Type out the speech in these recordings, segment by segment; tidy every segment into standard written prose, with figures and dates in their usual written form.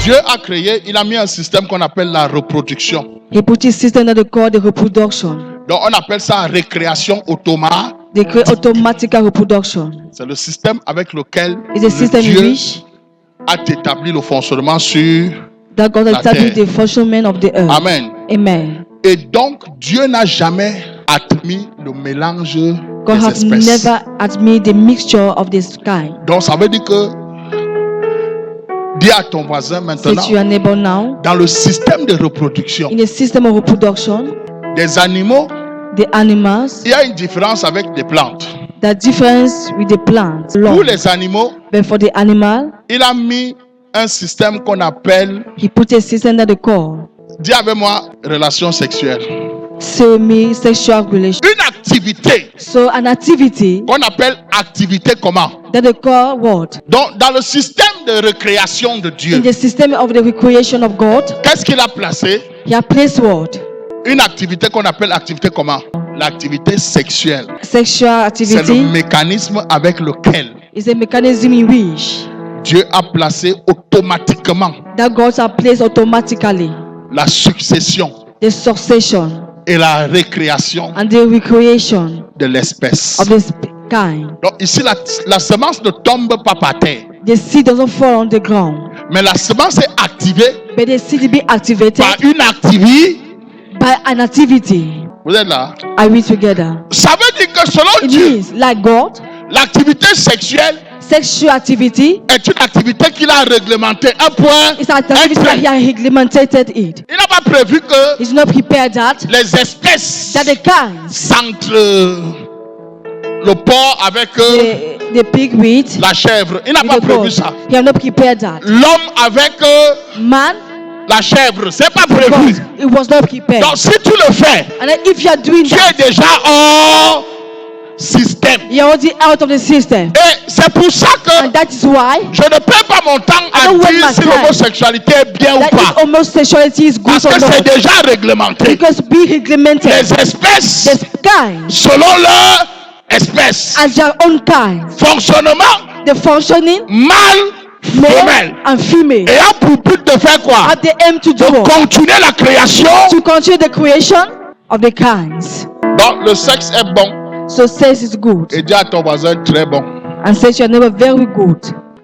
Dieu a créé, il a mis un système qu'on appelle la reproduction. He put his system that they call the reproduction. Donc on appelle ça récréation automatique. They create automatic reproduction. C'est le système avec lequel It's a system in Dieu which a établi le fonctionnement sur that God la established terre. the functionment of the earth. Amen. Amen. Et donc Dieu n'a jamais admis le mélange God des has espèces. never admitted the mixture of this kind. Donc ça veut dire que dis à ton voisin maintenant, Say to your neighbor now, dans le système de reproduction in the system of reproduction, des animaux, the animals, il y a une différence avec des plantes. the difference with the plants. Pour les animaux, But for the animal, il a mis un système qu'on appelle, he put a system that they call dis avec moi, relation sexuelle. semi-sexual relation. Une activité So an activity qu'on appelle activité comment? that they call what? Donc, dans le système de recréation de Dieu, In the system of the recreation of God, qu'est-ce qu'il a placé? he has placed what? Une activité qu'on appelle activité comment? L'activité sexuelle. Sexual C'est le activity mécanisme avec lequel is a mechanism in which Dieu a placé automatiquement that God has placed automatically la succession the succession et la récréation and the recreation de l'espèce. of this kind. Donc ici, la semence ne tombe pas par terre, The seed doesn't fall on the ground, mais la semence est activée but the seed be activated par une activité. by an activity. Vous êtes là? Are we together? Ça veut dire que selon It Dieu, means, like God, l'activité sexuelle sexual activity est une activité qu'il a réglementée. Un point. is an activity un that He trait. has regulated it. Il n'a pas prévu que He's not prepared that les espèces the kinds, s'entre le porc avec the pig with la chèvre. Il n'a pas the prévu goat. ça. He has not prepared that. L'homme avec Man, la chèvre, c'est pas prévu. God, it was not prepared. Donc si tu le fais, And then if you are doing tu that, es déjà hors système. you are already out of the system. Et c'est pour ça que And that is why je ne perds pas mon temps I à don't waste dire my si time. l'homosexualité est bien ou that pas. if homosexuality is good Parce or que c'est not. déjà réglementé. Because be regulated. Les espèces, The kind selon leur espèce, as their own kind. fonctionnement, The functioning, mâle, male femelle. and female. Et a pour but de faire quoi? Have the aim to do De what? continuer la création. To continue the creation of the kinds. Donc le sexe est bon. So sex is good. Et dis à ton voisin très bon. And sex is never very good.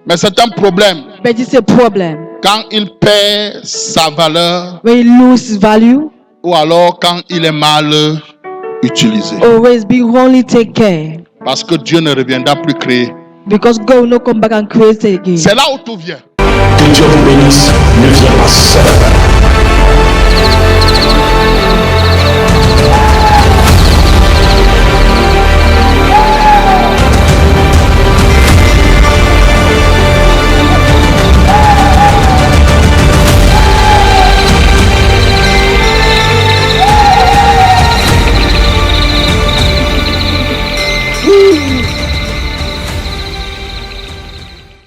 Mais c'est un problème But it's a problem. quand il perd sa valeur When you lose its value, ou alors quand il est mal utilisé. always be only take care. Parce que Dieu ne reviendra plus créer. Because God will not come back and create it again. C'est là où tout vient. Que Dieu vous bénisse, ne viens pas seul.